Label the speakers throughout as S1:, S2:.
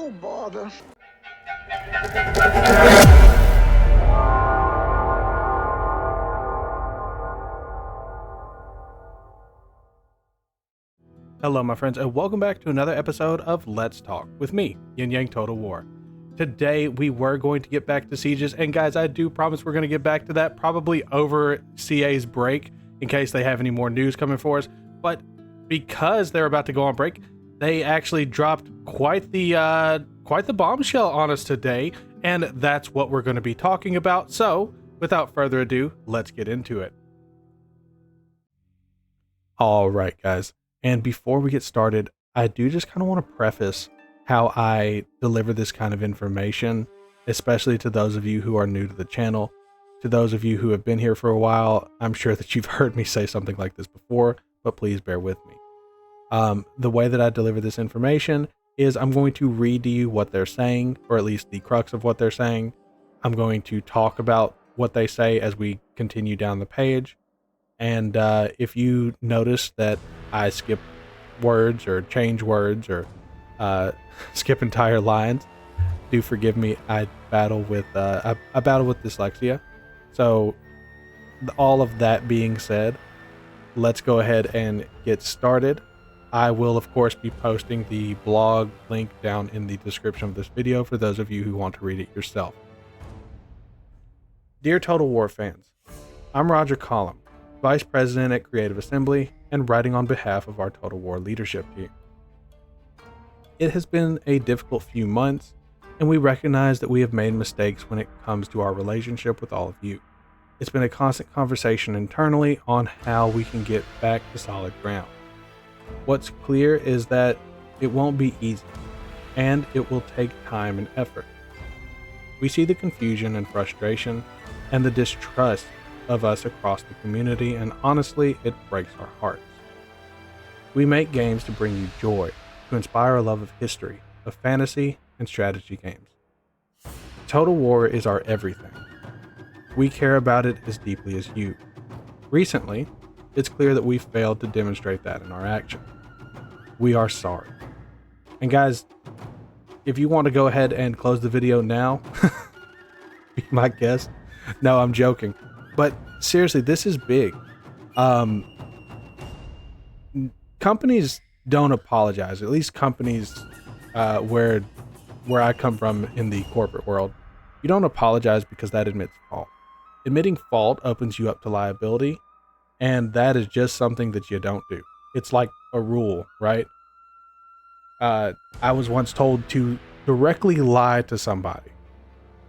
S1: Oh, bother.
S2: Hello my friends, and welcome back to another episode of Let's Talk with me, Yin Yang Total War. Today we were going to get back to sieges, and guys, I do promise we're going to get back to that probably over CA's break in case they have any more news coming for us. But because they're about to go on break, they actually dropped quite the bombshell on us today, and that's what we're going to be talking about. So without further ado, let's get into it. All right, guys. And before we get started, I do just kind of want to preface how I deliver this kind of information, especially to those of you who are new to the channel. To those of you who have been here for a while, I'm sure that you've heard me say something like this before, but please bear with me. The way that I deliver this information is I'm going to read to you what they're saying, or at least the crux of what they're saying. I'm going to talk about what they say as we continue down the page. And if you notice that I skip words or change words or skip entire lines, do forgive me. I battle with dyslexia. So all of that being said, let's go ahead and get started. I will of course be posting the blog link down in the description of this video for those of you who want to read it yourself. Dear Total War fans, I'm Roger Collum, Vice President at Creative Assembly, and writing on behalf of our Total War leadership team. It has been a difficult few months, and we recognize that we have made mistakes when it comes to our relationship with all of you. It's been a constant conversation internally on how we can get back to solid ground. What's clear is that it won't be easy, and it will take time and effort. We see the confusion and frustration, and the distrust of us across the community, and honestly, it breaks our hearts. We make games to bring you joy, to inspire a love of history, of fantasy, and strategy games. Total War is our everything. We care about it as deeply as you. Recently, it's clear that we failed to demonstrate that in our action. We are sorry. And guys, if you want to go ahead and close the video now, be my guest. No, I'm joking. But seriously, this is big. Companies don't apologize. At least companies where I come from in the corporate world, you don't apologize because that admits fault. Admitting fault opens you up to liability, and that is just something that you don't do. It's like a rule, right? I was once told to directly lie to somebody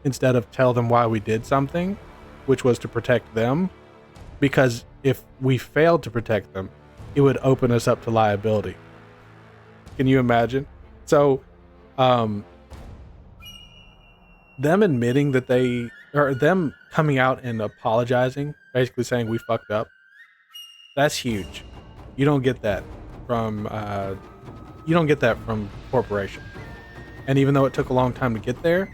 S2: instead of tell them why we did something, which was to protect them, because if we failed to protect them, it would open us up to liability. Can you imagine? So, them admitting that them coming out and apologizing, basically saying we fucked up, that's huge. You don't get that from corporations. And even though it took a long time to get there,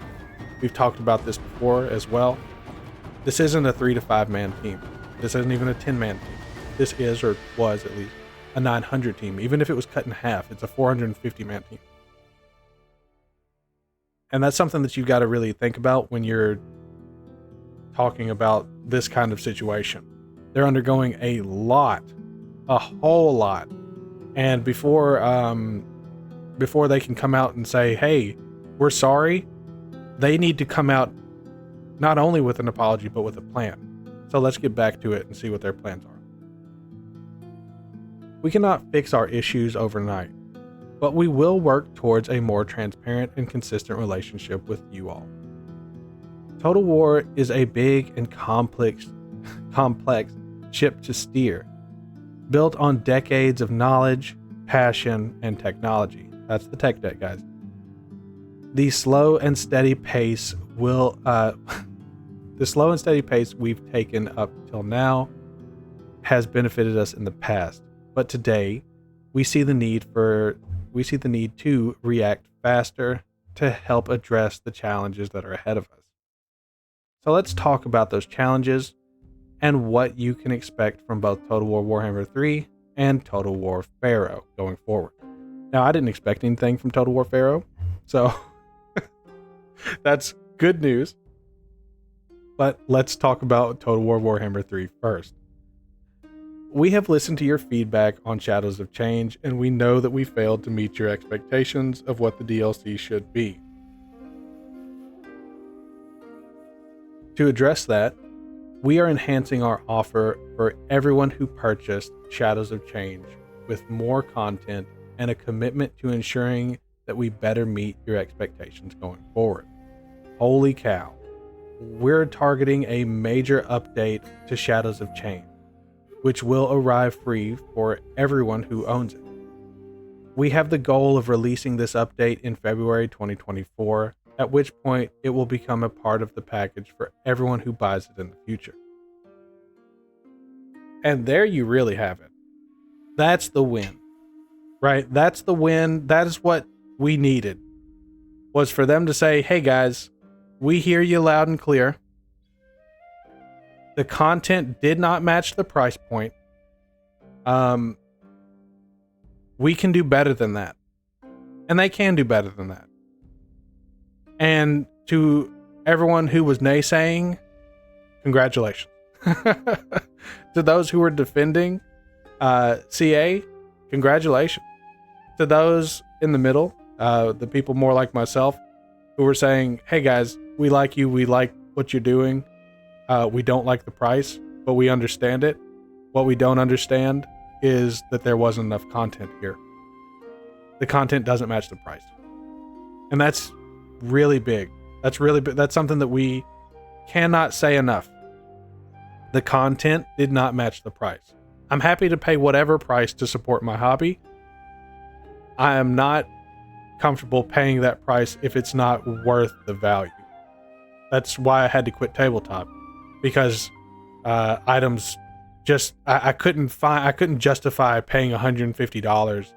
S2: we've talked about this before as well. This isn't a 3 to 5 man team. This isn't even a 10-man team. This is, or was at least, a 900 team. Even if it was cut in half, it's a 450-man team. And that's something that you've got to really think about when you're talking about this kind of situation. They're undergoing a whole lot. And before they can come out and say, hey, we're sorry, they need to come out not only with an apology, but with a plan. So let's get back to it and see what their plans are. We cannot fix our issues overnight, but we will work towards a more transparent and consistent relationship with you all. Total War is a big and complex ship to steer, built on decades of knowledge, passion, and technology. That's the tech debt, guys. The slow and steady pace we've taken up till now has benefited us in the past, but today we see the need to react faster to help address the challenges that are ahead of us. So let's talk about those challenges and what you can expect from both Total War Warhammer 3 and Total War Pharaoh going forward. Now, I didn't expect anything from Total War Pharaoh. So that's good news. But let's talk about Total War Warhammer 3 first. We have listened to your feedback on Shadows of Change, and we know that we failed to meet your expectations of what the DLC should be. To address that, we are enhancing our offer for everyone who purchased Shadows of Change with more content and a commitment to ensuring that we better meet your expectations going forward. Holy cow. We're targeting a major update to Shadows of Change, which will arrive free for everyone who owns it. We have the goal of releasing this update in February 2024, at which point it will become a part of the package for everyone who buys it in the future. And there you really have it. That's the win, right? That's the win. That is what we needed, was for them to say, hey guys, we hear you loud and clear. The content did not match the price point. We can do better than that. And they can do better than that. And to everyone who was naysaying, congratulations. To those who were defending CA, congratulations. To those in the middle, the people more like myself, who were saying, hey guys, we like you, we like what you're doing, we don't like the price, but we understand it. What we don't understand is that there wasn't enough content here. The content doesn't match the price. And that's really big. That's really big. That's something that we cannot say enough. The content did not match the price. I'm happy to pay whatever price to support my hobby. I am not comfortable paying that price if it's not worth the value. That's why I had to quit tabletop, because items just I couldn't justify paying $150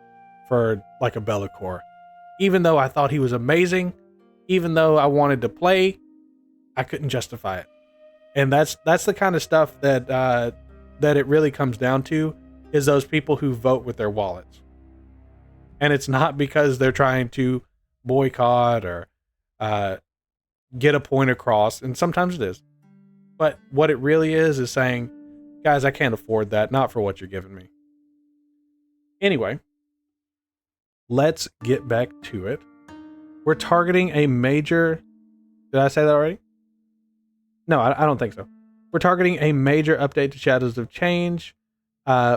S2: for like a Be'lakor. Even though I thought he was amazing, even though I wanted to play, I couldn't justify it. And that's the kind of stuff that it really comes down to, is those people who vote with their wallets. And it's not because they're trying to boycott or get a point across, and sometimes it is. But what it really is saying, guys, I can't afford that, not for what you're giving me. Anyway, let's get back to it. We're targeting a major... Did I say that already? No, I don't think so. We're targeting a major update to Shadows of Change,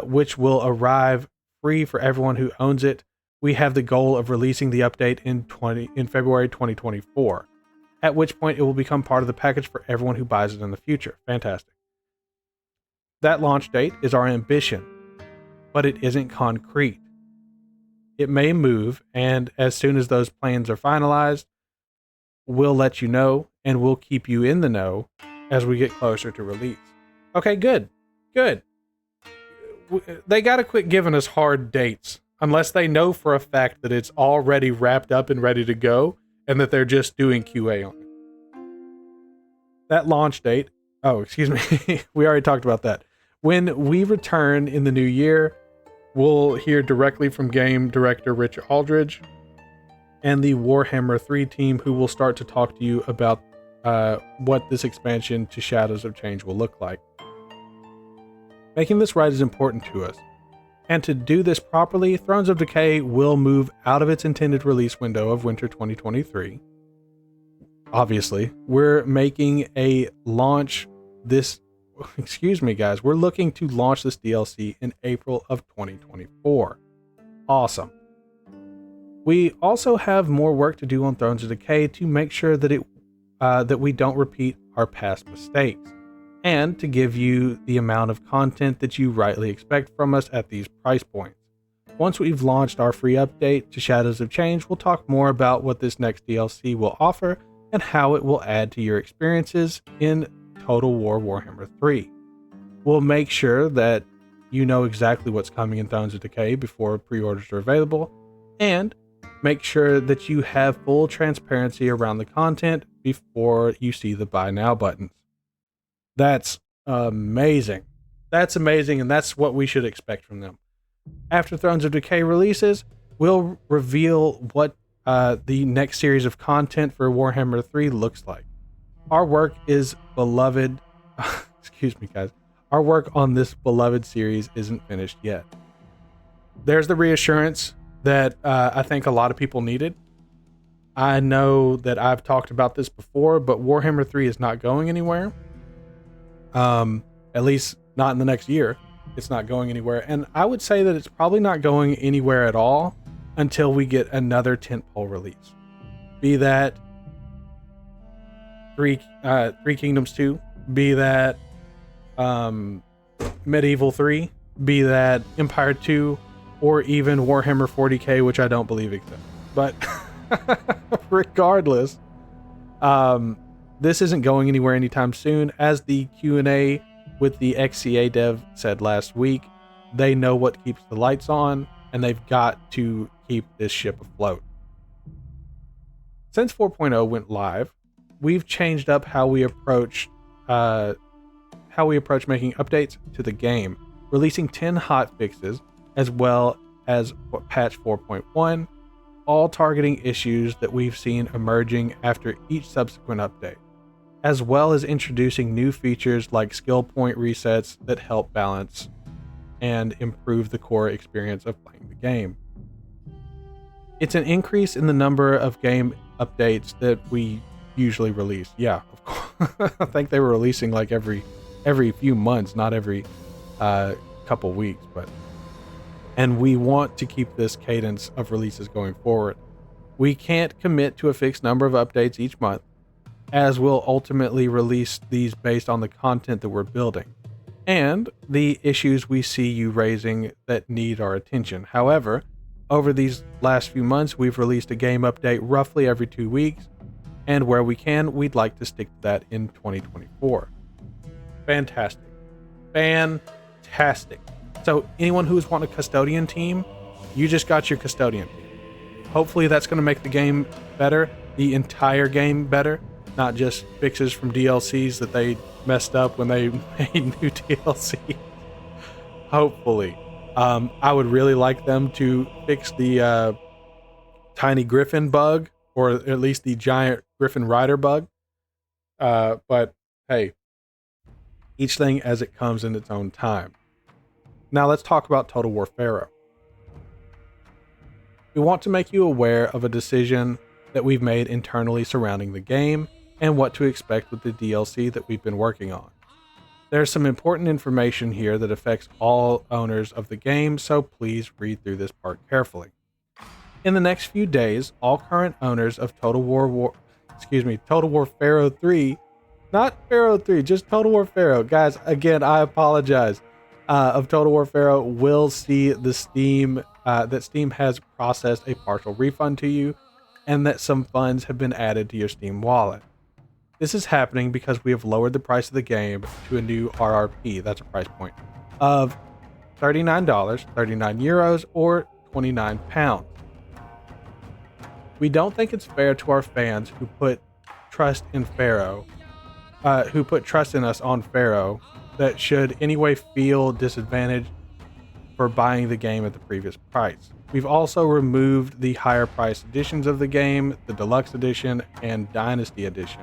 S2: which will arrive free for everyone who owns it. We have the goal of releasing the update in February 2024, at which point it will become part of the package for everyone who buys it in the future. Fantastic. That launch date is our ambition, but it isn't concrete. It may move, and as soon as those plans are finalized, we'll let you know, and we'll keep you in the know as we get closer to release. Okay, good. They gotta quit giving us hard dates, unless they know for a fact that it's already wrapped up and ready to go, and that they're just doing QA on it. That launch date, we already talked about that. When we return in the new year, we'll hear directly from game director Rich Aldridge and the Warhammer 3 team, who will start to talk to you about what this expansion to Shadows of Change will look like. Making this right is important to us, and to do this properly, Thrones of Decay will move out of its intended release window of winter 2023. Obviously, we're making a launch we're looking to launch this DLC in April of 2024. Awesome. We also have more work to do on Thrones of Decay to make sure that that we don't repeat our past mistakes, and to give you the amount of content that you rightly expect from us at these price points. Once we've launched our free update to Shadows of Change, we'll talk more about what this next DLC will offer and how it will add to your experiences in Total War Warhammer 3. We'll make sure that you know exactly what's coming in Thrones of Decay before pre-orders are available, and make sure that you have full transparency around the content before you see the buy now buttons. That's amazing. That's amazing, and that's what we should expect from them. After Thrones of Decay releases, we'll reveal what the next series of content for Warhammer 3 looks like. Our work is beloved. Excuse me, guys. Our work on this beloved series isn't finished yet. There's the reassurance that I think a lot of people needed. I know that I've talked about this before, but Warhammer 3 is not going anywhere. At least not in the next year. It's not going anywhere. And I would say that it's probably not going anywhere at all until we get another tentpole release. Be that Three Kingdoms 2, be that Medieval 3, be that Empire 2, or even Warhammer 40k, which I don't believe exists. But regardless, this isn't going anywhere anytime soon. As the Q&A with the XCA dev said last week, they know what keeps the lights on, and they've got to keep this ship afloat. Since 4.0 went live, we've changed up how we approach making updates to the game, releasing 10 hot fixes as well as patch 4.1, all targeting issues that we've seen emerging after each subsequent update, as well as introducing new features like skill point resets that help balance and improve the core experience of playing the game. It's an increase in the number of game updates that we usually release. Yeah, of course. I think they were releasing like every few months, not every couple weeks, and we want to keep this cadence of releases going forward. We can't commit to a fixed number of updates each month, as we'll ultimately release these based on the content that we're building and the issues we see you raising that need our attention. However, over these last few months, we've released a game update roughly every 2 weeks, and where we can, we'd like to stick to that in 2024. Fantastic. So anyone who's wanting a custodian team, you just got your custodian team. Hopefully that's going to make the game better, the entire game better, not just fixes from DLCs that they messed up when they made new DLC. Hopefully. I would really like them to fix the tiny griffin bug, or at least the giant griffin rider bug. But hey, each thing as it comes in its own time. Now let's talk about Total War Pharaoh. We want to make you aware of a decision that we've made internally surrounding the game and what to expect with the DLC that we've been working on. There's some important information here that affects all owners of the game, so please read through this part carefully. In the next few days, all current owners of Total War Pharaoh 3, not Pharaoh 3, just Total War Pharaoh. Guys, again, I apologize. Of Total War Pharaoh will see the Steam that Steam has processed a partial refund to you, and that some funds have been added to your Steam wallet. This is happening because we have lowered the price of the game to a new RRP, that's a price point, of $39, 39 euros, or 29 pounds. We don't think it's fair to our fans who put trust in Pharaoh, who put trust in us on Pharaoh, that should anyway feel disadvantaged for buying the game at the previous price. We've also removed the higher price editions of the game, the Deluxe Edition and Dynasty Edition.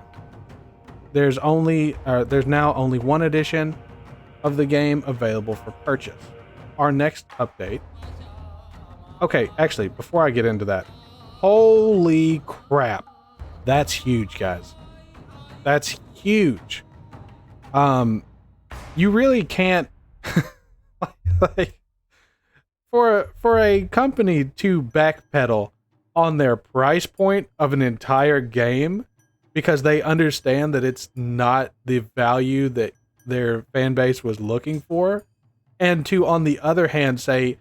S2: There's now only one edition of the game available for purchase. Our next update. Okay, actually, before I get into that, holy crap. That's huge, guys. That's huge. You really can't like for a company to backpedal on their price point of an entire game because they understand that it's not the value that their fan base was looking for, and to, on the other hand, say,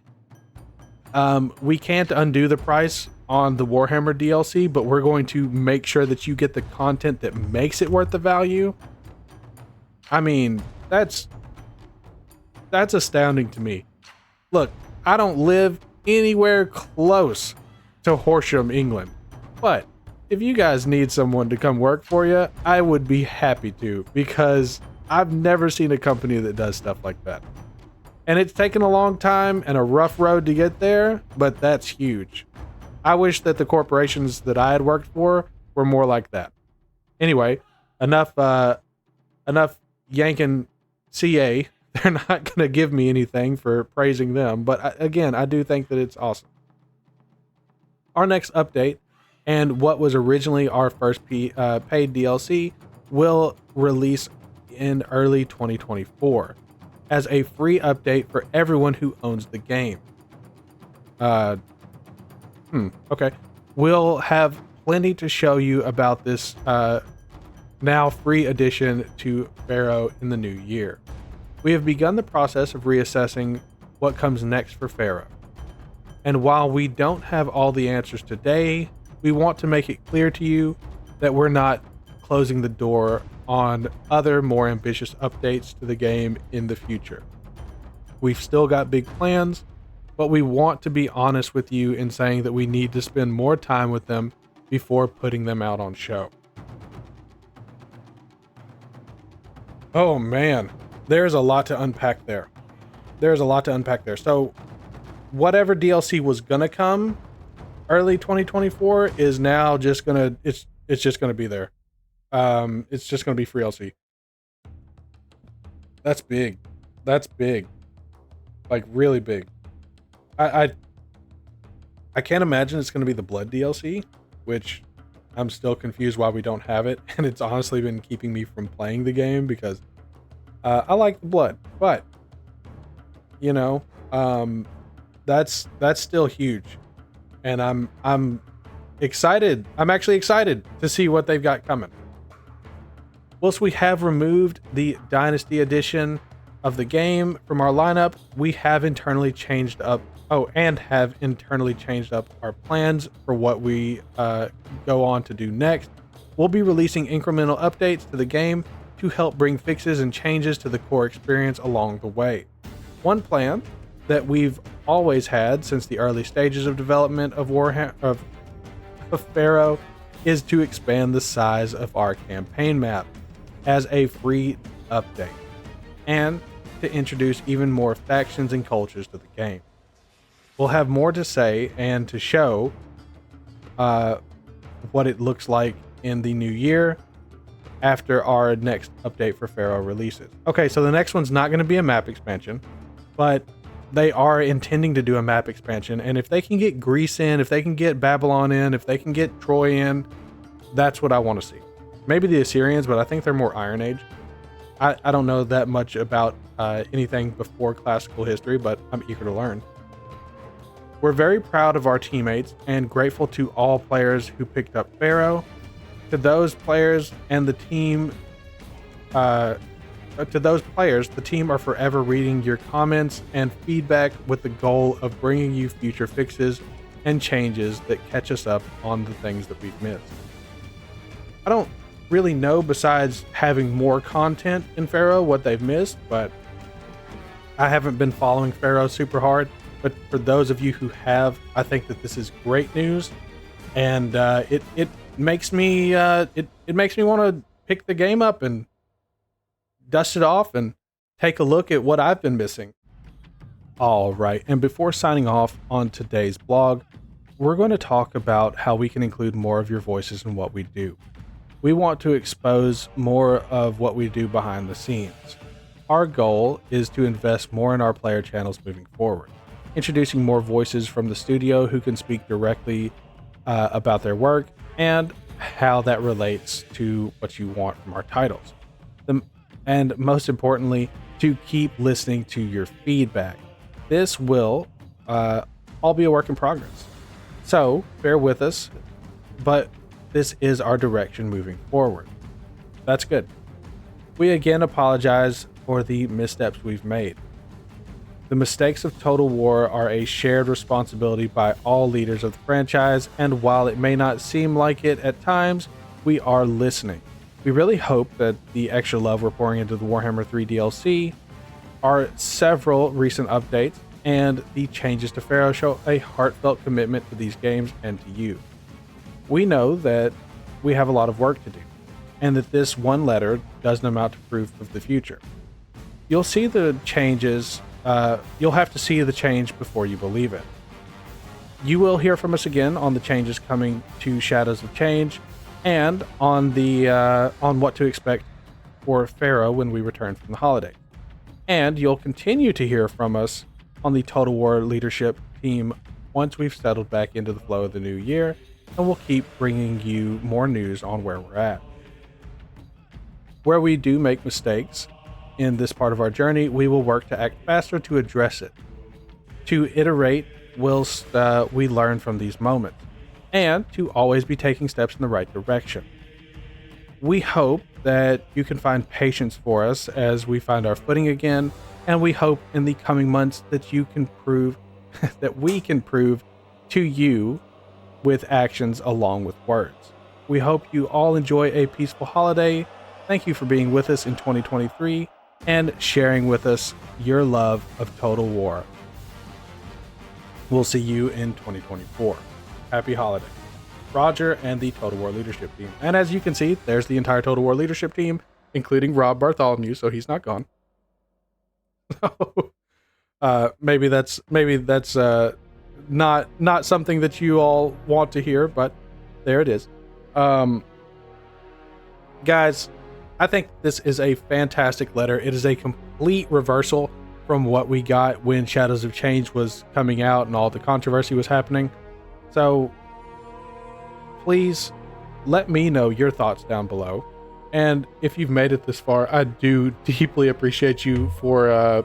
S2: we can't undo the price on the Warhammer DLC, but we're going to make sure that you get the content that makes it worth the value. I mean, that's astounding to me. Look, I don't live anywhere close to Horsham, England, but if you guys need someone to come work for you, I would be happy to, because I've never seen a company that does stuff like that. And it's taken a long time and a rough road to get there, but that's huge. I wish that the corporations that I had worked for were more like that. Anyway, enough yanking CA. They're not going to give me anything for praising them, but again, I do think that it's awesome. Our next update, and what was originally our first paid DLC, will release in early 2024 as a free update for everyone who owns the game. Okay. We'll have plenty to show you about this now free addition to Pharaoh in the new year. We have begun the process of reassessing what comes next for Pharaoh. And while we don't have all the answers today, we want to make it clear to you that we're not closing the door on other more ambitious updates to the game in the future. We've still got big plans, but we want to be honest with you in saying that we need to spend more time with them before putting them out on show. Oh man, there's a lot to unpack there. So whatever DLC was gonna come early 2024 is now just gonna, it's just gonna be there. It's just gonna be free DLC. That's big. Like really big. I can't imagine it's gonna be the blood DLC, which I'm still confused why we don't have it, and it's honestly been keeping me from playing the game because I like the blood, but you know, that's still huge, and I'm excited. I'm actually excited to see what they've got coming. Whilst we have removed the Dynasty edition of the game from our lineup, we have internally changed up. Have internally changed up our plans for what we go on to do next. We'll be releasing incremental updates to the game to help bring fixes and changes to the core experience along the way. One plan that we've always had since the early stages of development of Pharaoh is to expand the size of our campaign map as a free update, and to introduce even more factions and cultures to the game. We'll have more to say and to show what it looks like in the new year after our next update for Pharaoh releases. Okay, so the next one's not going to be a map expansion, but they are intending to do a map expansion, and if they can get Greece in, if they can get Babylon in, if they can get Troy in, that's what I want to see. Maybe the Assyrians, but I think they're more Iron Age. I don't know that much about anything before classical history, but I'm eager to learn. We're very proud of our teammates and grateful to all players who picked up Pharaoh. To those players and the team, the team are forever reading your comments and feedback with the goal of bringing you future fixes and changes that catch us up on the things that we've missed. I don't really know, besides having more content in Pharaoh, what they've missed, but I haven't been following Pharaoh super hard. But for those of you who have, I think that this is great news, and it makes me want to pick the game up and dust it off and take a look at what I've been missing. All right, and before signing off on today's blog, we're going to talk about how we can include more of your voices in what we do. We want to expose more of what we do behind the scenes. Our goal is to invest more in our player channels moving forward, introducing more voices from the studio who can speak directly about their work and how that relates to what you want from our titles. And most importantly, to keep listening to your feedback. This will all be a work in progress. So bear with us, but this is our direction moving forward. That's good. We again apologize for the missteps we've made. The mistakes of Total War are a shared responsibility by all leaders of the franchise, and while it may not seem like it at times, we are listening. We really hope that the extra love we're pouring into the Warhammer 3 DLC, our several recent updates, and the changes to Pharaoh show a heartfelt commitment to these games and to you. We know that we have a lot of work to do, and that this one letter doesn't amount to proof of the future. You'll see the changes. You'll have to see the change before you believe it. You will hear from us again on the changes coming to Shadows of Change, and on the on what to expect for Pharaoh when we return from the holiday. And you'll continue to hear from us on the Total War leadership team once we've settled back into the flow of the new year, and we'll keep bringing you more news on where we're at. Where we do make mistakes in this part of our journey, we will work to act faster to address it, to iterate whilst we learn from these moments, and to always be taking steps in the right direction. We hope that you can find patience for us as we find our footing again, and we hope in the coming months that you can prove that we can prove to you with actions along with words. We hope you all enjoy a peaceful holiday. Thank you for being with us in 2023 and sharing with us your love of Total War. We'll see you in 2024. Happy holiday. Roger and the Total War leadership team. And as you can see, there's the entire Total War leadership team, including Rob Bartholomew, so he's not gone. Maybe that's not something that you all want to hear, but there it is. Guys, I think this is a fantastic letter. It is a complete reversal from what we got when Shadows of Change was coming out and all the controversy was happening. So please let me know your thoughts down below. And if you've made it this far, I do deeply appreciate you for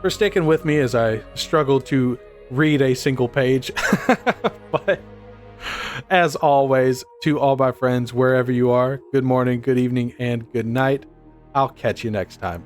S2: sticking with me as I struggle to read a single page. But as always, to all my friends, wherever you are, good morning, good evening, and good night. I'll catch you next time.